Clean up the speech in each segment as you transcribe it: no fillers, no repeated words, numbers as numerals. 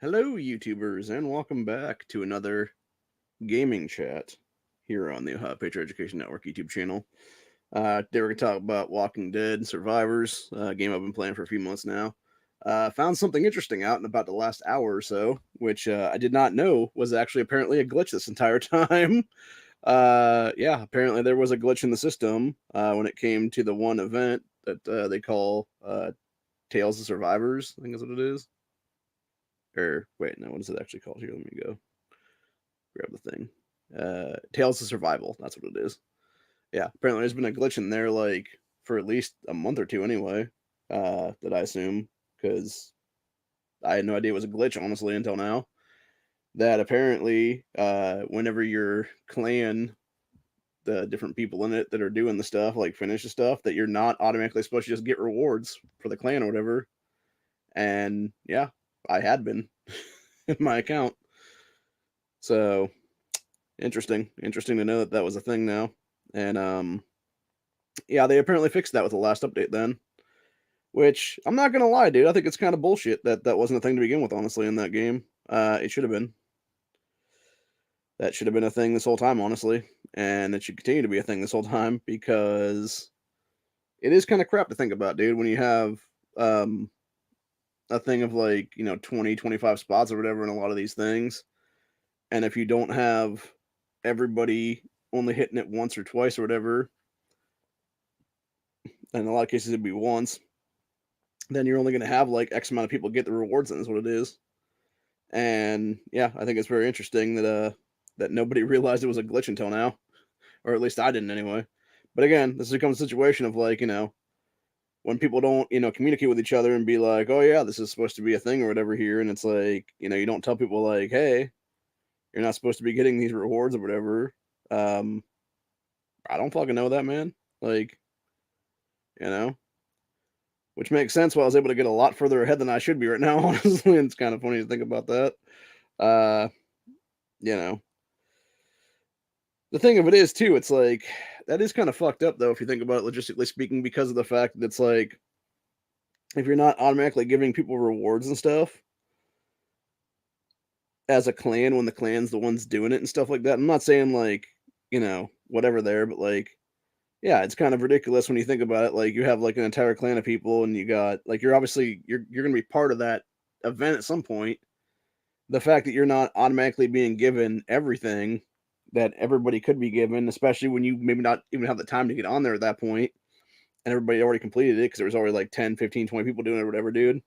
Hello, YouTubers, and welcome back to another gaming chat here on the Ohio Patriot Education Network YouTube channel. Today we're going to talk about Walking Dead Survivors, a game I've been playing for a few months now. Found something interesting out in about the last hour or so, which I did not know was actually apparently a glitch this entire time. Yeah, apparently there was a glitch in the system when it came to the one event that they call Tales of Survivors, I think is what it is. Or wait, no, what is it actually called? Here, let me go grab the thing. Tales of Survival. That's what it is. Yeah, apparently there's been a glitch in there like for at least a month or two anyway. That I assume because I had no idea it was a glitch honestly until now. That apparently, whenever your clan, the different people in it that are doing the stuff, like finish the stuff, that you're not automatically supposed to just get rewards for the clan or whatever. And yeah, I had been in my account. So interesting to know that that was a thing now. And yeah, they apparently fixed that with the last update then. Which I'm not gonna lie, dude. I think it's kind of bullshit that that wasn't a thing to begin with. Honestly, in that game, it should have been. That should have been a thing this whole time, honestly, and it should continue to be a thing this whole time because it is kind of crap to think about, dude. When you have um, a thing of like 20, 25 spots or whatever in a lot of these things, and if you don't have everybody only hitting it once or twice or whatever, in a lot of cases it'd be once, then you're only going to have like X amount of people get the rewards, and that's what it is. And yeah, I think it's very interesting that that nobody realized it was a glitch until now, or at least I didn't anyway. But again, this becomes a situation of like when people don't communicate with each other and be like, oh yeah, this is supposed to be a thing or whatever here, and it's like you don't tell people like, hey, you're not supposed to be getting these rewards or whatever. Um, I don't fucking know that, man. Like you know, which makes sense. Why I was able to get a lot further ahead than I should be right now. Honestly, it's kind of funny to think about that. Uh, you know, the thing of it is too, it's like that is kind of fucked up though if you think about it logistically speaking, because of the fact that it's like if you're not automatically giving people rewards and stuff as a clan when the clan's the ones doing it and stuff like that. I'm not saying like whatever there, but like yeah, it's kind of ridiculous when you think about it. Like you have like an entire clan of people, and you got like you're obviously you're gonna be part of that event at some point. The fact that you're not automatically being given everything that everybody could be given, especially when you maybe not even have the time to get on there at that point, and everybody already completed it because there was already like 10, 15, 20 people doing it or whatever, dude.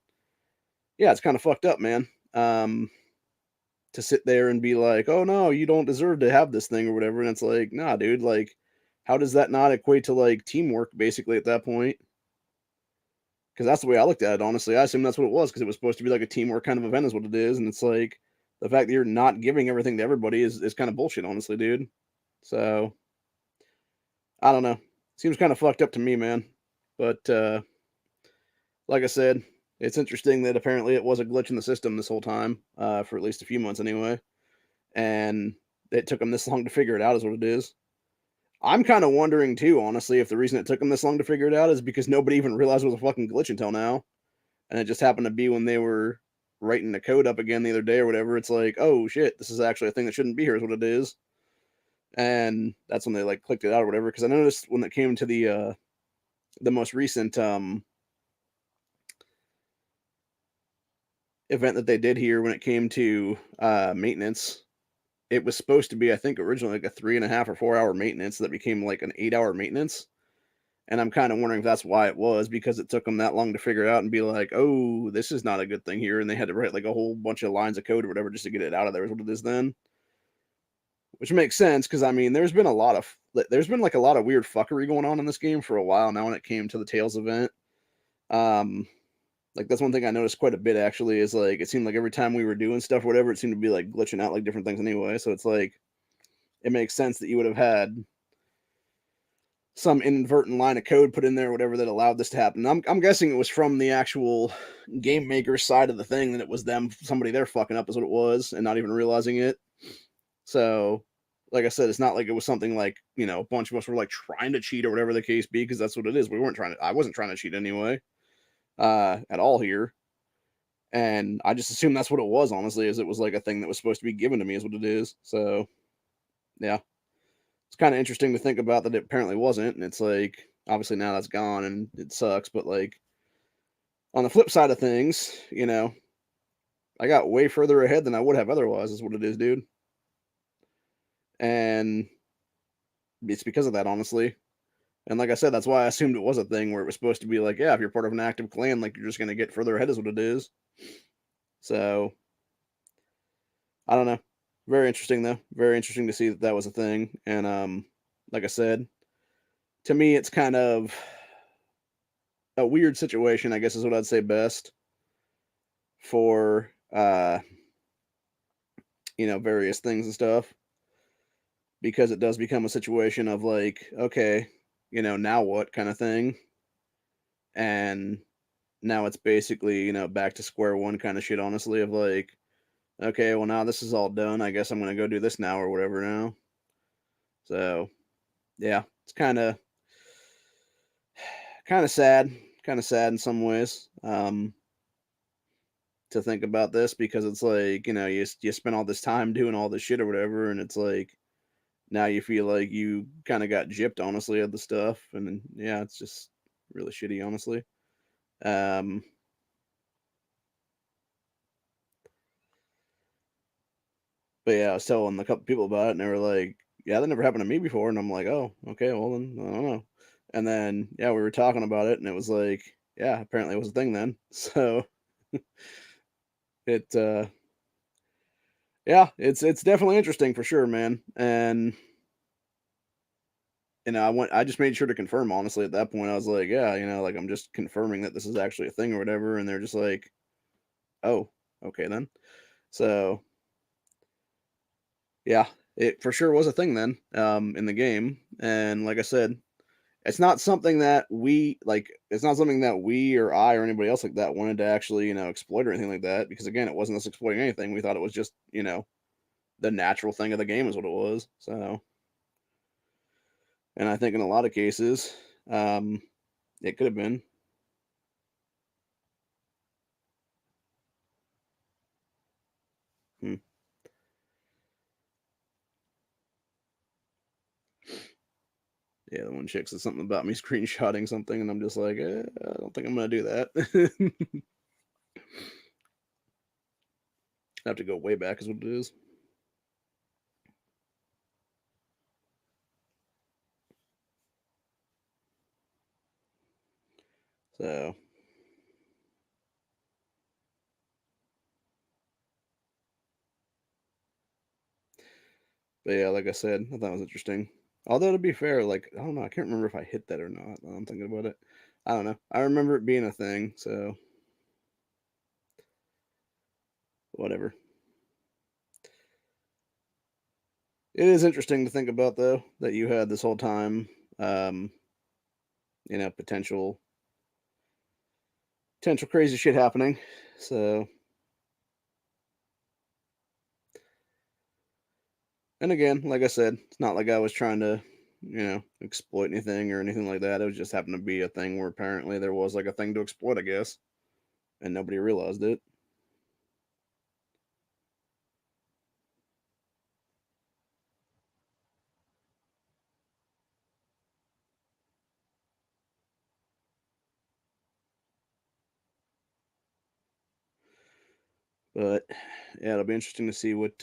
Yeah, it's kind of fucked up, man. To sit there and be like, oh no, you don't deserve to have this thing or whatever. And it's like, nah, dude, like, how does that not equate to like teamwork basically at that point? Because that's the way I looked at it, honestly. I assume that's what it was because it was supposed to be like a teamwork kind of event, is what it is. And it's like the fact that you're not giving everything to everybody is kind of bullshit, honestly, dude. So I don't know. Seems kind of fucked up to me, man. But like I said, it's interesting that apparently it was a glitch in the system this whole time, for at least a few months anyway. And it took them this long to figure it out, is what it is. I'm kind of wondering too, honestly, if the reason it took them this long to figure it out is because nobody even realized it was a fucking glitch until now, and it just happened to be when they were writing the code up again the other day or whatever. It's like, oh shit, this is actually a thing that shouldn't be here, is what it is. And that's when they like clicked it out or whatever. Because I noticed when it came to the most recent event that they did here, when it came to maintenance, it was supposed to be, I think, originally like a 3.5 or 4 hour maintenance that became like an 8 hour maintenance. And I'm kind of wondering if that's why it was, because it took them that long to figure it out and be like, oh, this is not a good thing here. And they had to write like a whole bunch of lines of code or whatever just to get it out of there, is what it is then. Which makes sense because I mean, there's been like a lot of weird fuckery going on in this game for a while now when it came to the Tails event. Um, like that's one thing I noticed quite a bit actually, is like it seemed like every time we were doing stuff, or whatever, it seemed to be like glitching out like different things anyway. So it's like it makes sense that you would have had some inadvertent line of code put in there, whatever, that allowed this to happen. I'm guessing it was from the actual game maker's side of the thing, that it was them, somebody there fucking up is what it was, and not even realizing it. So, like I said, it's not like it was something like a bunch of us were like trying to cheat or whatever the case be, because that's what it is. We weren't trying to. I wasn't trying to cheat anyway, at all here. And I just assumed that's what it was, honestly, as it was like a thing that was supposed to be given to me, is what it is. So yeah, it's kind of interesting to think about that it apparently wasn't. And it's like, obviously now that's gone and it sucks. But like on the flip side of things, I got way further ahead than I would have otherwise, is what it is, dude. And it's because of that, honestly. And like I said, that's why I assumed it was a thing where it was supposed to be like, yeah, if you're part of an active clan, like you're just gonna get further ahead, is what it is. So I don't know. Very interesting though. Very interesting to see that that was a thing. And like I said, to me, it's kind of a weird situation, I guess is what I'd say best for various things and stuff, because it does become a situation of like, okay, now what kind of thing. And now it's basically, back to square one kind of shit, honestly, of like, okay, well now this is all done. I guess I'm gonna go do this now or whatever now. So yeah, it's kind of sad, kind of sad in some ways. To think about this, because it's like, you spend all this time doing all this shit or whatever, and it's like now you feel like you kind of got gypped, honestly, of the stuff, and then, yeah, it's just really shitty, honestly. Um, but yeah, I was telling a couple people about it, and they were like, "Yeah, that never happened to me before," and I'm like, "Oh, okay, well then I don't know." And then yeah, we were talking about it, and it was like, yeah, apparently it was a thing then. So it yeah, it's definitely interesting for sure, man. And I just made sure to confirm, honestly, at that point. I was like, yeah, like I'm just confirming that this is actually a thing or whatever. And they're just like, oh, okay then. So yeah, it for sure was a thing then, in the game. And like I said, it's not something that it's not something that we or I or anybody else like that wanted to actually, exploit or anything like that. Because again, it wasn't us exploiting anything. We thought it was just, the natural thing of the game is what it was. So, and I think in a lot of cases, um, it could have been. Hmm. Yeah, the one chick said something about me screenshotting something, and I'm just like, I don't think I'm gonna do that. I have to go way back, is what it is. So, but yeah, like I said, I thought it was interesting. Although to be fair, like I don't know, I can't remember if I hit that or not. I'm thinking about it. I don't know. I remember it being a thing, so whatever. It is interesting to think about though that you had this whole time, um, potential crazy shit happening. So, and again, like I said, it's not like I was trying to, exploit anything or anything like that. It was just happened to be a thing where apparently there was like a thing to exploit, I guess, and nobody realized it. But yeah, it'll be interesting to see what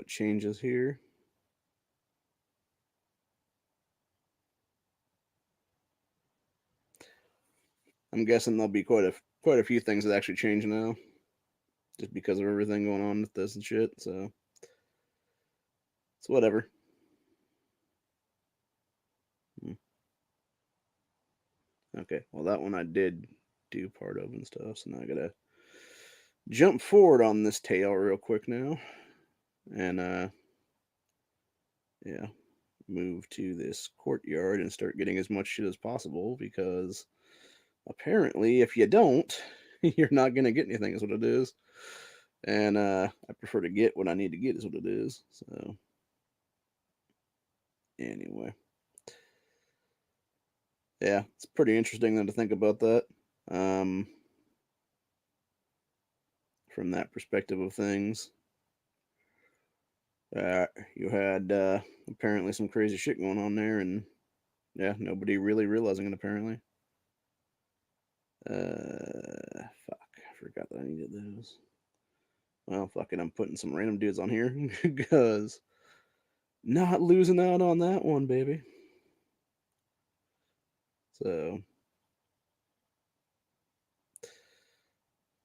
changes here. I'm guessing there'll be quite a few things that actually change now, just because of everything going on with this and shit. So it's whatever. Hmm. Okay, well that one I did do part of and stuff, so now I gotta jump forward on this tail real quick now, and yeah, move to this courtyard and start getting as much shit as possible, because apparently if you don't, you're not gonna get anything, is what it is. And I prefer to get what I need to get, is what it is. So anyway, yeah, it's pretty interesting then to think about that. Um, from that perspective of things. You had apparently some crazy shit going on there, and yeah, nobody really realizing it apparently. Fuck, I forgot that I needed those. Well, fuck it, I'm putting some random dudes on here because not losing out on that one, baby. So,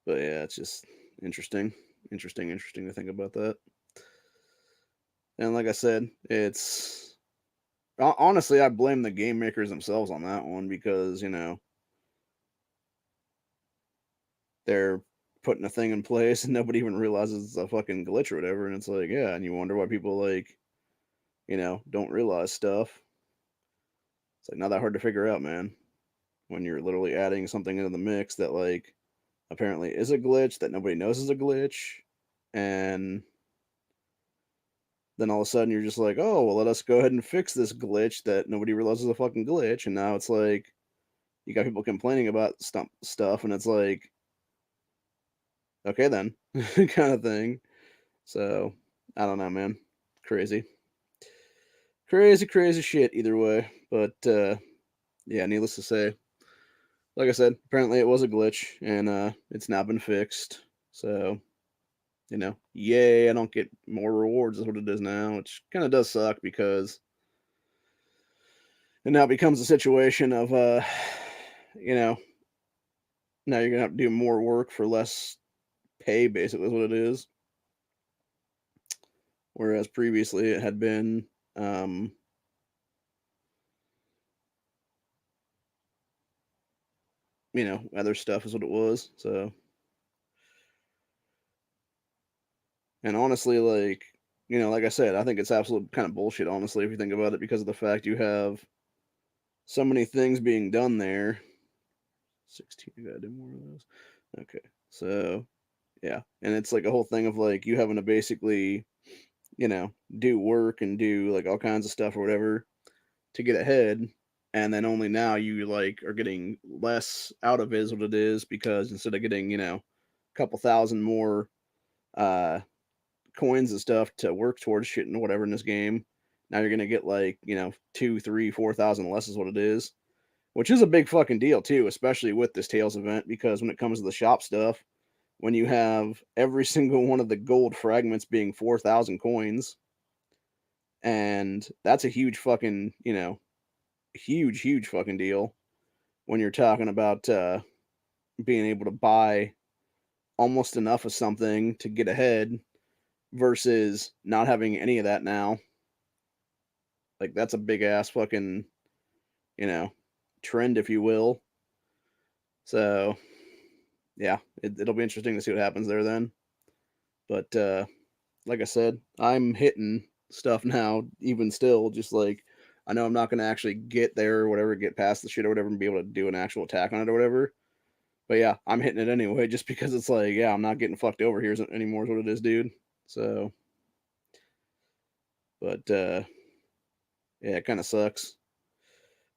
but yeah, it's just interesting to think about that. And like I said, it's honestly, I blame the game makers themselves on that one because, you know, they're putting a thing in place and nobody even realizes it's a fucking glitch or whatever. And it's like, yeah, and you wonder why people like, you know, don't realize stuff. It's like not that hard to figure out, man. When you're literally adding something into the mix that like apparently is a glitch that nobody knows is a glitch, and then all of a sudden you're just like, oh well, let us go ahead and fix this glitch that nobody realizes is a fucking glitch, and now it's like you got people complaining about stuff, and it's like, okay then, kind of thing. So I don't know, man, crazy, crazy shit. Either way, but yeah, needless to say, like I said, apparently it was a glitch, and it's now been fixed. So you know, yay! I don't get more rewards. Is what it is now, which kind of does suck because it now becomes a situation of you know, now you're gonna have to do more work for less pay. Basically, is what it is. Whereas previously it had been, you know, other stuff is what it was. So, and honestly, like, you know, like I said, I think it's absolute kind of bullshit, honestly, if you think about it, because of the fact you have so many things being done there. 16, I gotta do more of those. Okay, so yeah, and it's like a whole thing of like you having to basically, you know, do work and do like all kinds of stuff or whatever to get ahead, and then only now you like are getting less out of it is what it is, because instead of getting, you know, a couple thousand more uh coins and stuff to work towards shit and whatever in this game, now you're gonna get like, you know, 2, 3, 4,000 less is what it is, which is a big fucking deal too, especially with this Tails event, because when it comes to the shop stuff, when you have every single one of the gold fragments being 4,000 coins, and that's a huge fucking, you know, huge fucking deal when you're talking about being able to buy almost enough of something to get ahead versus not having any of that now. Like that's a big ass fucking, you know, trend, if you will. So yeah, it'll be interesting to see what happens there then. But like I said, I'm hitting stuff now, even still, just like I know I'm not gonna actually get there or whatever, get past the shit or whatever, and be able to do an actual attack on it or whatever. But yeah, I'm hitting it anyway, just because it's like, yeah, I'm not getting fucked over here anymore, is what it is, dude. So, but yeah, it kind of sucks.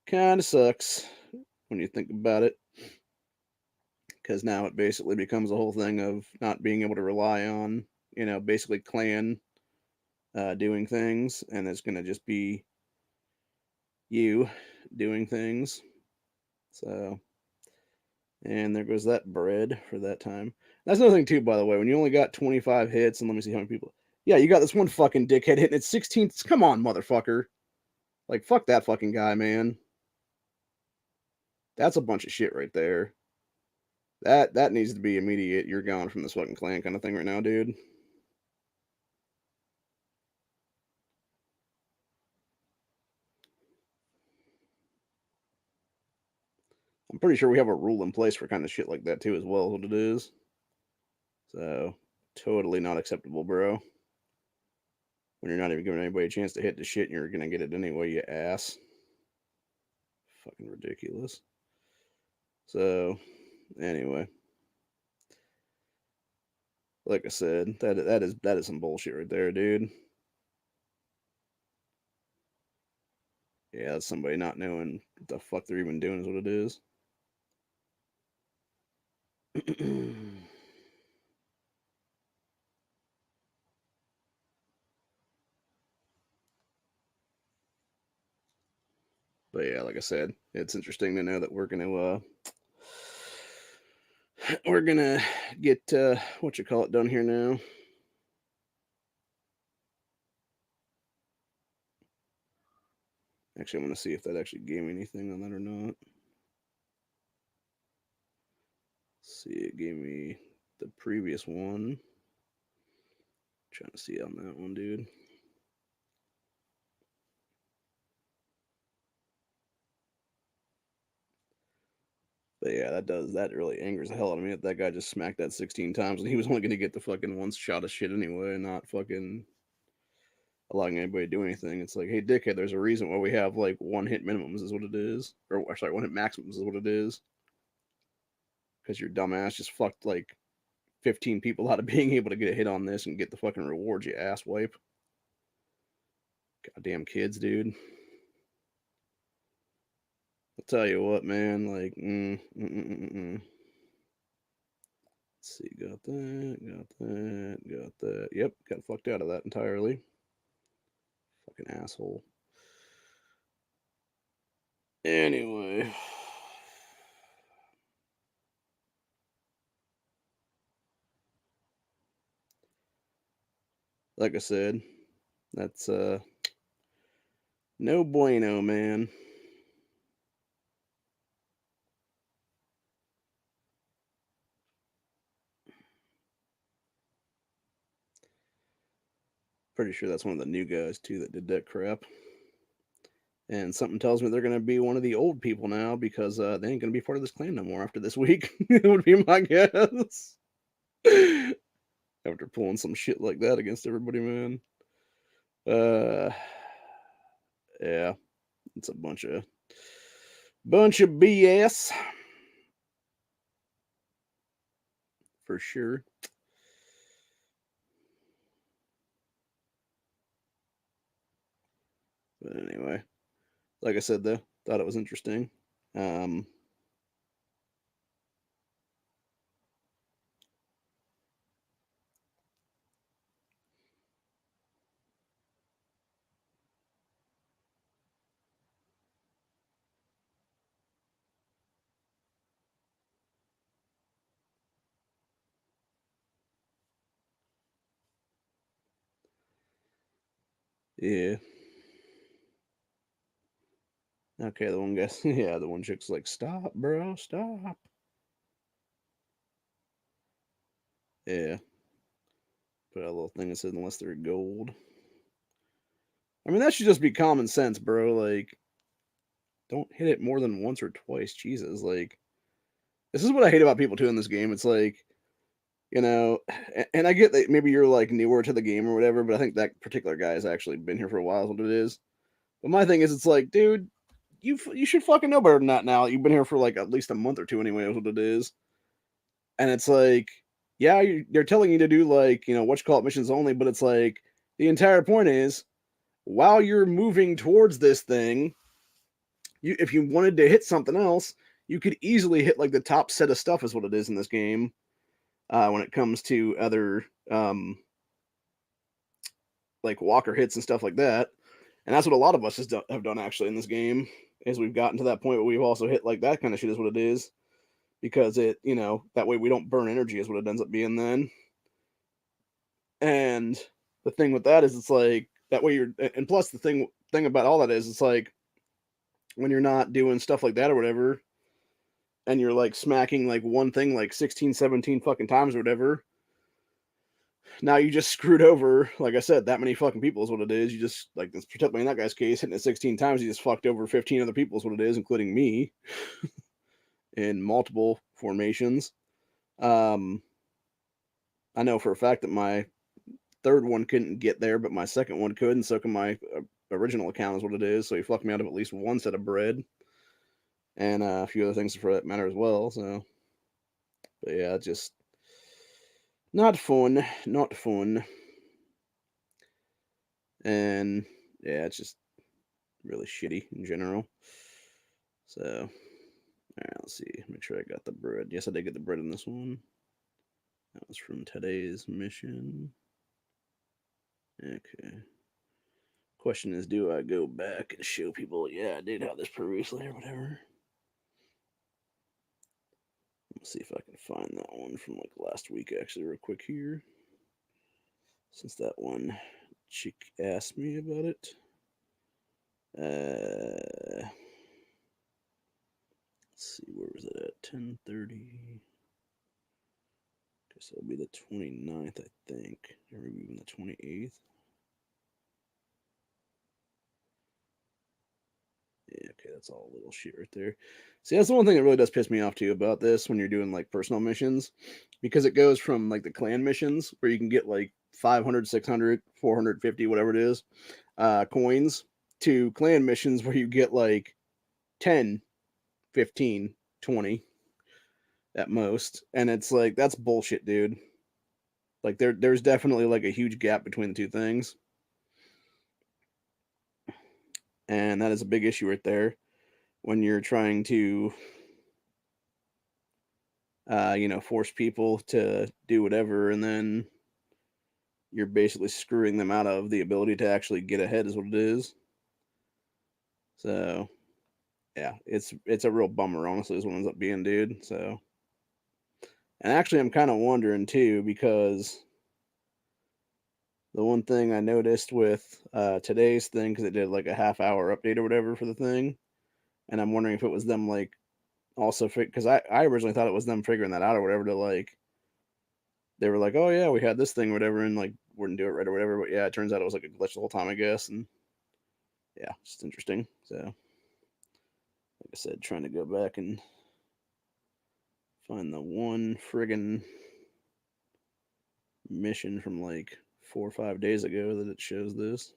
Kind of sucks when you think about it, because now it basically becomes a whole thing of not being able to rely on, you know, basically clan doing things, and it's gonna just be you doing things. So, and there goes that bread for that time. That's another thing too, by the way. When you only got 25 hits, and let me see how many people. Yeah, you got this one fucking dickhead hitting it 16. Come on, motherfucker. Like, fuck that fucking guy, man. That's a bunch of shit right there. That needs to be immediate. You're gone from this fucking clan kind of thing right now, dude. I'm pretty sure we have a rule in place for kind of shit like that too, as well, what it is. So, totally not acceptable, bro. When you're not even giving anybody a chance to hit the shit and you're gonna get it anyway, you ass. Fucking ridiculous. So, anyway, like I said, that is some bullshit right there, dude. Yeah, that's somebody not knowing what the fuck they're even doing is what it is. But yeah, like I said, it's interesting to know that we're gonna get what you call it done here now. Actually, I'm gonna see if that actually gave me anything on that or not. See, it gave me the previous one. Trying to see on that one, dude. But yeah, that really angers the hell out of me that that guy just smacked that 16 times and he was only gonna get the fucking one shot of shit anyway, not fucking allowing anybody to do anything. It's like, hey, dickhead, there's a reason why we have like one hit minimums is what it is, or sorry, one hit maximums is what it is. Because your dumbass just fucked like 15 people out of being able to get a hit on this and get the fucking rewards, you ass wipe. Goddamn kids, dude. I'll tell you what, man. Like, Let's see, got that. Yep, got fucked out of that entirely. Fucking asshole. Anyway. Like I said, that's no bueno, man. Pretty sure that's one of the new guys too that did that crap. And something tells me they're gonna be one of the old people now because they ain't gonna be part of this clan no more after this week. It would be my guess. After pulling some shit like that against everybody, man. Uh, yeah, it's a bunch of BS for sure. But anyway, like I said though, thought it was interesting. Um, yeah. Okay, the one guy, yeah, the one chick's like, "Stop, bro, stop." Yeah, put a little thing that says, "Unless they're gold." I mean, that should just be common sense, bro. Like, don't hit it more than once or twice. Jesus, like, this is what I hate about people too in this game. It's like, you know, and I get that maybe you're like newer to the game or whatever, but I think that particular guy has actually been here for a while. Is what it is. But my thing is, it's like, dude, you should fucking know better than that now. You've been here for like at least a month or two anyway. Is what it is. And it's like, yeah, they're telling you to do like, what you call it, missions only, but it's like the entire point is while you're moving towards this thing, if you wanted to hit something else, you could easily hit like the top set of stuff is what it is in this game. When it comes to other like walker hits and stuff like that, and that's what a lot of us have done actually in this game. Is we've gotten to that point where we've also hit like that kind of shit is what it is because that way we don't burn energy is what it ends up being then. And the thing with that is it's like that way and plus the thing about all that is it's like when you're not doing stuff like that or whatever and you're like smacking like one thing like 16, 17 fucking times or whatever, now you just screwed over, like I said, that many fucking people is what it is. You just, like, particularly in that guy's case, hitting it 16 times, you just fucked over 15 other people is what it is, including me, in multiple formations. Um, I know for a fact that my third one couldn't get there, but my second one could, and so can my original account is what it is. So he fucked me out of at least one set of bread, and a few other things for that matter as well. So, but yeah, just not fun, not fun, and yeah, it's just really shitty in general. So, all right, let's see. Make sure I got the bread. Yes, I did get the bread in this one. That was from today's mission. Okay. Question is, do I go back and show people, yeah, I did have this previously or whatever? Let's see if I can find that one from like last week, actually, real quick here. Since that one chick asked me about it. Let's see, where was it at? 10:30. Guess that'll be the 29th, I think. Or maybe even the 28th. Yeah, okay, that's all a little shit right there. See, that's the one thing that really does piss me off too about this when you're doing like personal missions, because it goes from like the clan missions where you can get like 500, 600, 450, whatever it is, coins, to clan missions where you get like 10, 15, 20 at most. And it's like, that's bullshit, dude. Like there's definitely like a huge gap between the two things. And that is a big issue right there when you're trying to force people to do whatever, and then you're basically screwing them out of the ability to actually get ahead, is what it is. So, yeah, it's a real bummer, honestly, is what it ends up being, dude. So, and actually, I'm kind of wondering too, because the one thing I noticed with today's thing, because it did like a half-hour update or whatever for the thing, and I'm wondering if it was them like also because I originally thought it was them figuring that out or whatever to like they were like, oh yeah, we had this thing or whatever, and like wouldn't do it right or whatever. But yeah, it turns out it was like a glitch the whole time, I guess. And yeah, just interesting. So, like I said, trying to go back and find the one friggin' mission from like 4 or 5 days ago that it shows this.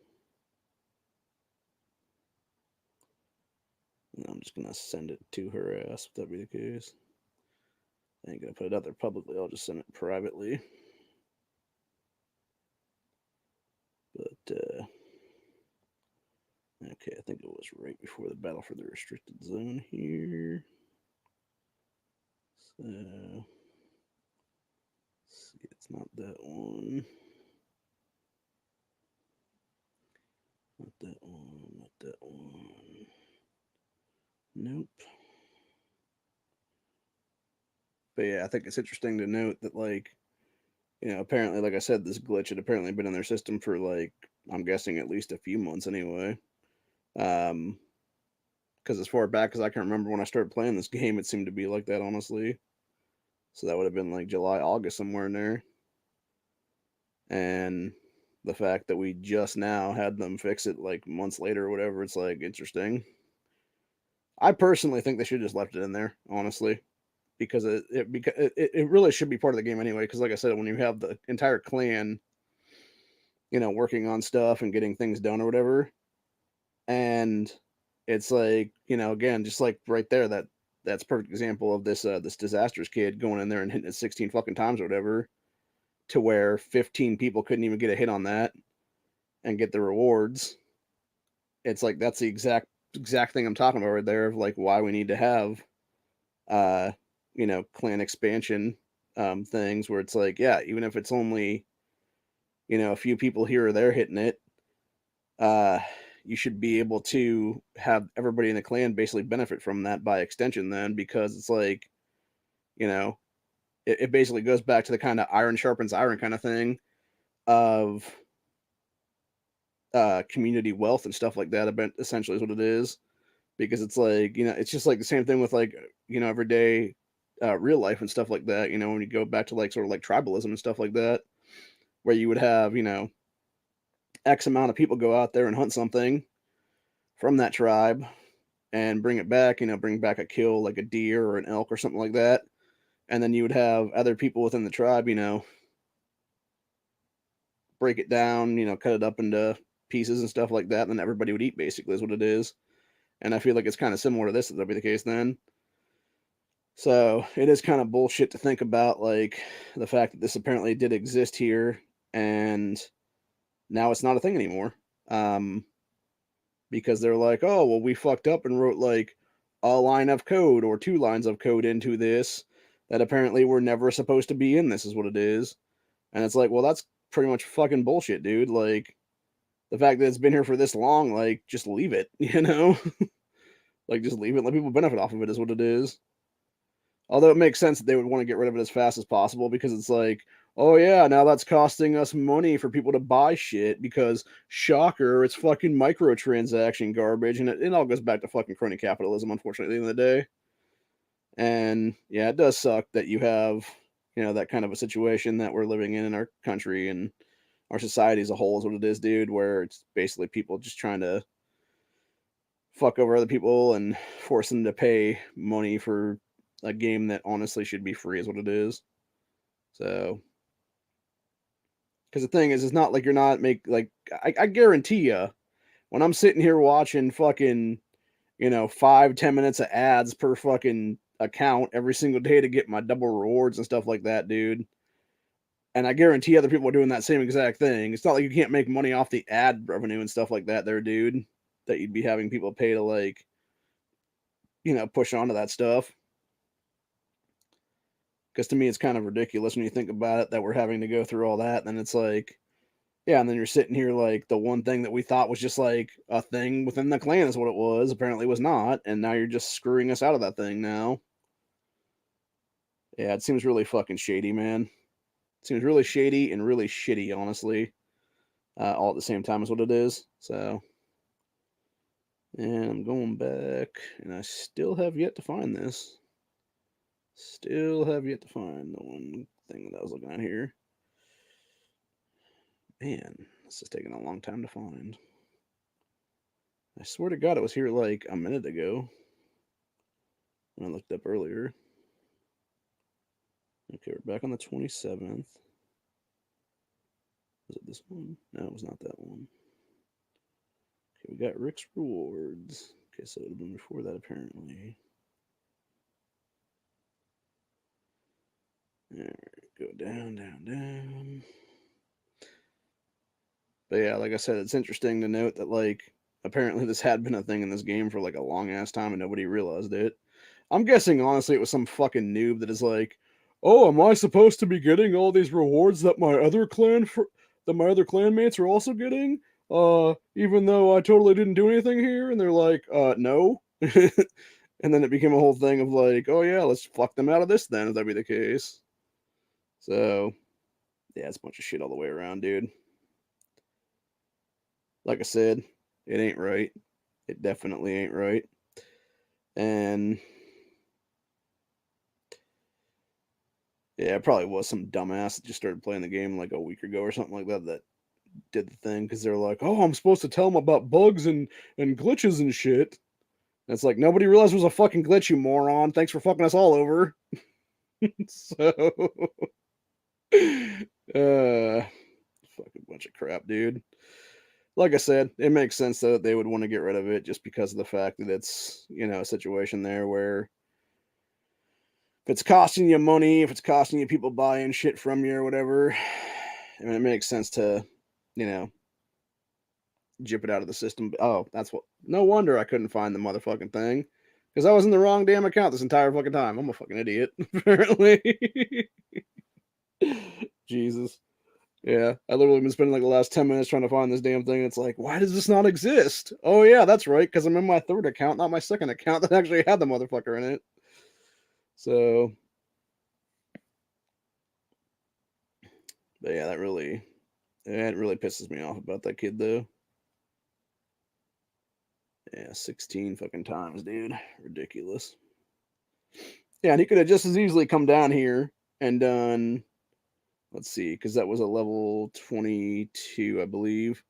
And I'm just gonna send it to her ass if that be the case. I ain't gonna put it out there publicly. I'll just send it privately. But okay, I think it was right before the battle for the restricted zone here. So, let's see, it's not that one. Not that one, not that one. Nope. But yeah, I think it's interesting to note that, like, apparently, like I said, this glitch had apparently been in their system for, like, I'm guessing at least a few months anyway. Because as far back as I can remember when I started playing this game, it seemed to be like that, honestly. So that would have been like July, August, somewhere in there. And the fact that we just now had them fix it like months later or whatever, it's like interesting. I personally think they should have just left it in there, honestly, because it really should be part of the game anyway. Because like I said, when you have the entire clan, working on stuff and getting things done or whatever, and it's like again, just like right there, that's perfect example of this disastrous kid going in there and hitting it 16 fucking times or whatever, to where 15 people couldn't even get a hit on that and get the rewards. It's like that's the exact thing I'm talking about right there of like why we need to have uh clan expansion things where it's like, yeah, even if it's only a few people here or there hitting it, uh you should be able to have everybody in the clan basically benefit from that by extension then, because it's like, you know it basically goes back to the kind of iron sharpens iron kind of thing of community wealth and stuff like that. About essentially is what it is, because it's like, it's just like the same thing with like everyday real life and stuff like that. When you go back to like sort of like tribalism and stuff like that, where you would have X amount of people go out there and hunt something from that tribe and bring it back, bring back a kill like a deer or an elk or something like that, and then you would have other people within the tribe, break it down, cut it up into pieces and stuff like that, and then everybody would eat, basically is what it is. And I feel like it's kind of similar to this, that'll be the case then. So it is kind of bullshit to think about, like the fact that this apparently did exist here, and now it's not a thing anymore. Because they're like, oh, well, we fucked up and wrote like a line of code or 2 lines of code into this that apparently were never supposed to be in this, is what it is. And it's like, well, that's pretty much fucking bullshit, dude. Like, the fact that it's been here for this long, like, just leave it, you know? Like, just leave it, let people benefit off of it is what it is. Although it makes sense that they would want to get rid of it as fast as possible because it's like, oh yeah, now that's costing us money for people to buy shit because shocker, it's fucking microtransaction garbage, and it all goes back to fucking crony capitalism, unfortunately, at the end of the day. And yeah, it does suck that you have, that kind of a situation that we're living in our country and our society as a whole is what it is, dude, where it's basically people just trying to fuck over other people and force them to pay money for a game that honestly should be free is what it is. So, because the thing is, it's not like you're not I guarantee you, when I'm sitting here watching fucking, 5-10 minutes of ads per fucking account every single day to get my double rewards and stuff like that, dude. And I guarantee other people are doing that same exact thing. It's not like you can't make money off the ad revenue and stuff like that, there, dude. That you'd be having people pay to push onto that stuff. Because to me, it's kind of ridiculous when you think about it that we're having to go through all that. And then it's like, yeah, and then you're sitting here like the one thing that we thought was just like a thing within the clan is what it was. Apparently, was not. And now you're just screwing us out of that thing now. Yeah, it seems really fucking shady, man. It seems really shady and really shitty, honestly. All at the same time is what it is. So, and I'm going back, and I still have yet to find this. Still have yet to find the one thing that I was looking at here. Man, this is taking a long time to find. I swear to God, it was here like a minute ago when I looked up earlier. Okay, we're back on the 27th. Was it this one? No, it was not that one. Okay, we got Rick's Rewards. Okay, so it would have been before that, apparently. Alright, go down, down, down. But yeah, like I said, it's interesting to note that, apparently this had been a thing in this game for, a long-ass time and nobody realized it. I'm guessing, honestly, it was some fucking noob that is like, oh, am I supposed to be getting all these rewards that my other clanmates are also getting? Even though I totally didn't do anything here? And they're like, no. And then it became a whole thing of like, oh yeah, let's fuck them out of this then, if that be the case. So, yeah, it's a bunch of shit all the way around, dude. Like I said, it ain't right. It definitely ain't right. And yeah, it probably was some dumbass that just started playing the game like a week ago or something like that did the thing because they're like, oh, I'm supposed to tell them about bugs and glitches and shit. And it's like, nobody realized it was a fucking glitch, you moron. Thanks for fucking us all over. So, fucking bunch of crap, dude. Like I said, it makes sense that they would want to get rid of it just because of the fact that it's, a situation there where if it's costing you money, if it's costing you people buying shit from you or whatever, I mean, it makes sense to, jip it out of the system. Oh, that's what. No wonder I couldn't find the motherfucking thing because I was in the wrong damn account this entire fucking time. I'm a fucking idiot, apparently. Jesus. Yeah, I literally been spending like the last 10 minutes trying to find this damn thing. It's like, why does this not exist? Oh yeah, that's right, because I'm in my third account, not my second account that actually had the motherfucker in it. So, but yeah, it really pisses me off about that kid though. Yeah, 16 fucking times, dude. Ridiculous. Yeah, and he could have just as easily come down here and done, let's see, because that was a level 22, I believe.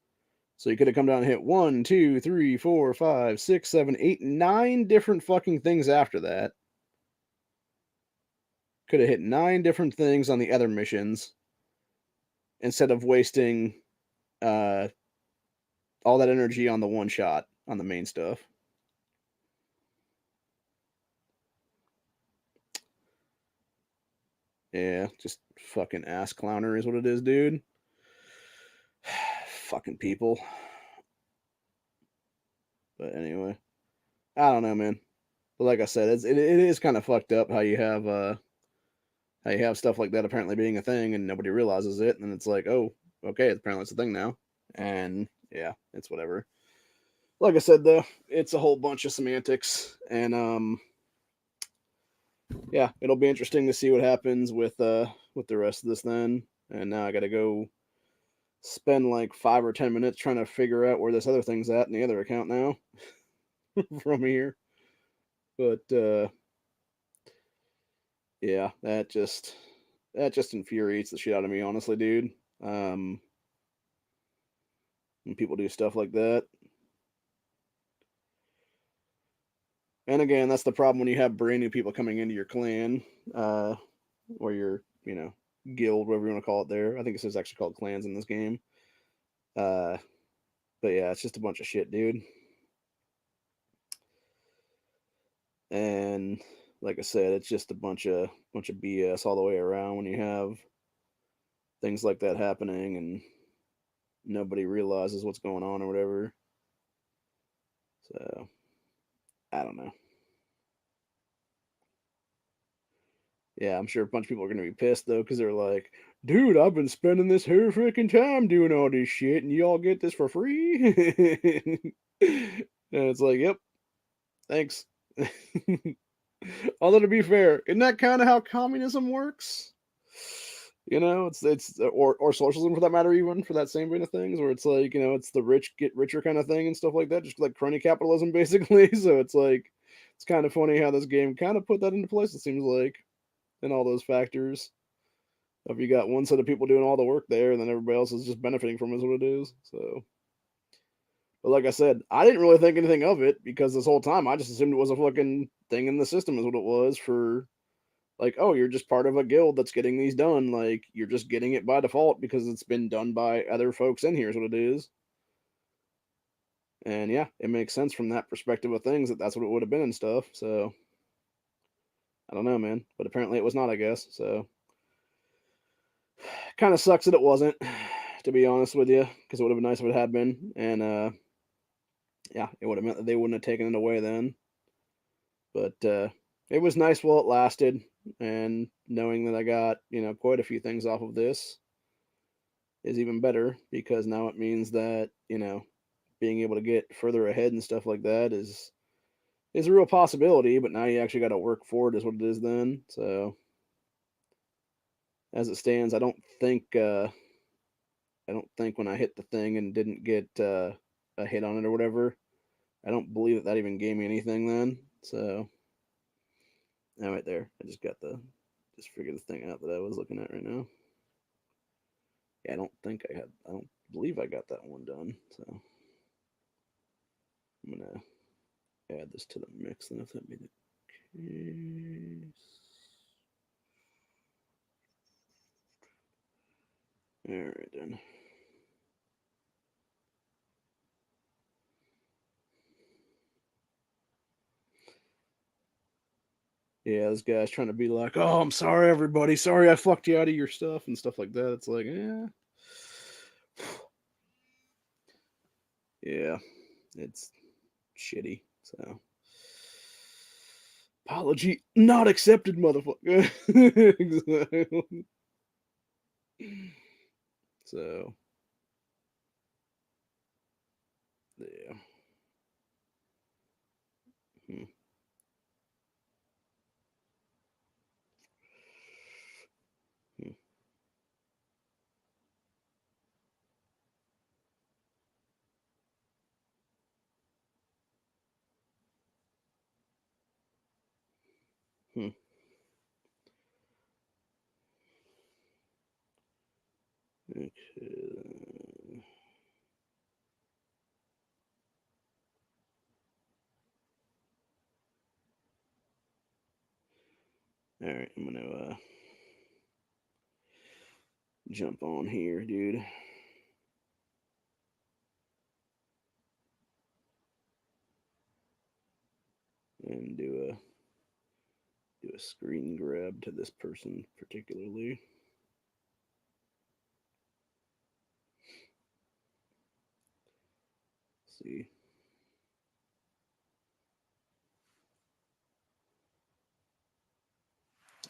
So he could have come down and hit 1, 2, 3, 4, 5, 6, 7, 8, 9 different fucking things after that. Could have hit 9 different things on the other missions instead of wasting all that energy on the one shot on the main stuff. Yeah, just fucking ass clowner is what it is, dude. Fucking people. But anyway, I don't know, man. But like I said, it is kind of fucked up how you have stuff like that apparently being a thing and nobody realizes it, and it's like, oh, okay, apparently it's a thing now. And yeah, it's whatever. Like I said though, it's a whole bunch of semantics, and yeah, it'll be interesting to see what happens with the rest of this then. And now I got to go spend like 5 or 10 minutes trying to figure out where this other thing's at in the other account now from here. But yeah, that just infuriates the shit out of me, honestly, dude. Um, when people do stuff like that. And again, that's the problem when you have brand new people coming into your clan, or your, guild, whatever you want to call it there. I think it's actually called clans in this game. Uh, but yeah, it's just a bunch of shit, dude. And like I said, it's just a bunch of BS all the way around when you have things like that happening and nobody realizes what's going on or whatever. So I don't know. Yeah, I'm sure a bunch of people are gonna be pissed though, because they're like, "Dude, I've been spending this here freaking time doing all this shit, and y'all get this for free." And it's like, "Yep, thanks." Although to be fair, isn't that kind of how communism works? Or socialism for that matter, even for that same vein of things, where it's like, it's the rich get richer kind of thing and stuff like that, just like crony capitalism basically. So it's like, it's kind of funny how this game kind of put that into place. It seems like, and all those factors. If you got one set of people doing all the work there, and then everybody else is just benefiting from it, is what it is. So, but like I said, I didn't really think anything of it because this whole time I just assumed it was a fucking thing in the system, is what it was for. Like, oh, you're just part of a guild that's getting these done. Like, you're just getting it by default because it's been done by other folks in here, is what it is. And yeah, it makes sense from that perspective of things that that's what it would have been and stuff. So, I don't know, man. But apparently it was not, I guess. So, kind of sucks that it wasn't, to be honest with you, because it would have been nice if it had been. And yeah, it would have meant that they wouldn't have taken it away then. But it was nice while it lasted. And knowing that I got, quite a few things off of this is even better because now it means that, being able to get further ahead and stuff like that is a real possibility, but now you actually got to work for it is what it is then. So as it stands, I don't think when I hit the thing and didn't get a hit on it or whatever, I don't believe that even gave me anything then. So now right there, I just figured the thing out that I was looking at right now. Yeah, I don't believe I got that one done. So I'm gonna add this to the mix then if that be the case. All right then. Yeah, this guy's trying to be like, "Oh, I'm sorry, everybody. Sorry, I fucked you out of your stuff and stuff like that." It's like, yeah, it's shitty. So, apology not accepted, motherfucker. Exactly. So, yeah. Hmm. Hmm. Hmm. Okay. All right, I'm gonna jump on here, dude, and do a screen grab to this person particularly. Let's see.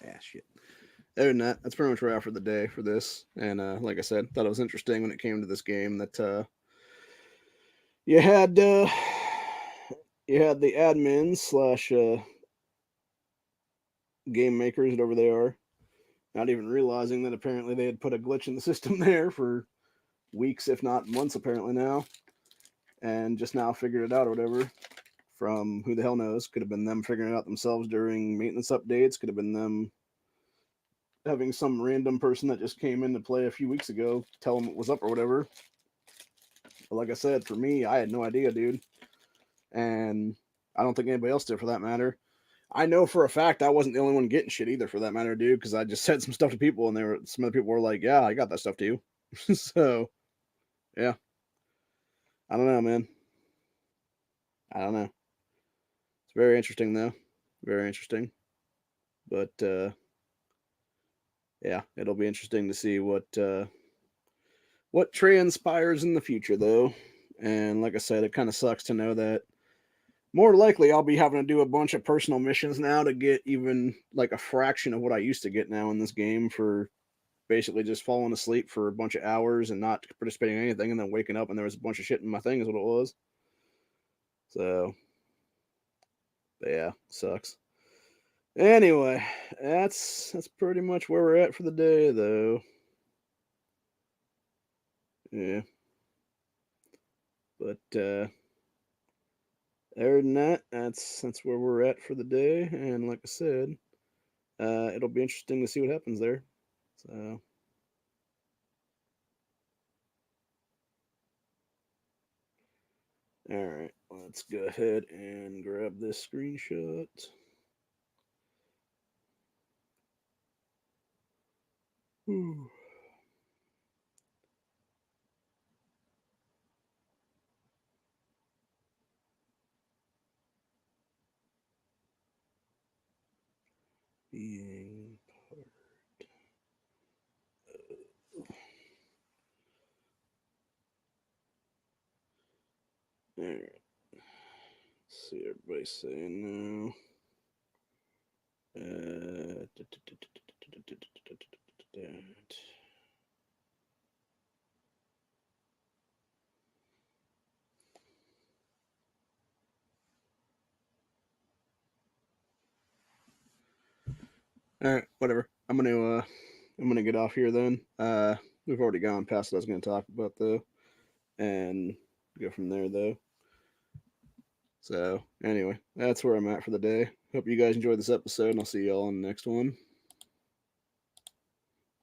Ah, shit. Other than that, that's pretty much where I for the day for this. And like I said, thought it was interesting when it came to this game that You had you had the admins slash game makers, whatever they are, not even realizing that apparently they had put a glitch in the system there for weeks, if not months, apparently now, and just now figured it out or whatever. From who the hell knows? Could have been them figuring it out themselves during maintenance updates. Could have been them having some random person that just came in to play a few weeks ago tell them what was up or whatever. But like I said, for me, I had no idea, dude, and I don't think anybody else did for that matter. I know for a fact I wasn't the only one getting shit either, for that matter, dude, because I just said some stuff to people, and some other people were like, "Yeah, I got that stuff too." So yeah, I don't know, man. I don't know. It's very interesting though, very interesting. But yeah, it'll be interesting to see what transpires in the future, though. And like I said, it kind of sucks to know that more likely I'll be having to do a bunch of personal missions now to get even like a fraction of what I used to get now in this game for basically just falling asleep for a bunch of hours and not participating in anything and then waking up and there was a bunch of shit in my thing is what it was. So yeah, sucks. Anyway, that's pretty much where we're at for the day though. Yeah. But other than that, that's where we're at for the day. And like I said, it'll be interesting to see what happens there. So, all right, let's go ahead and grab this screenshot. Whew. Being part. All right, see everybody saying no. Uh, all right, whatever. I'm gonna get off here then. We've already gone past what I was gonna talk about though, and go from there though. So anyway, that's where I'm at for the day. Hope you guys enjoyed this episode, and I'll see y'all on the next one.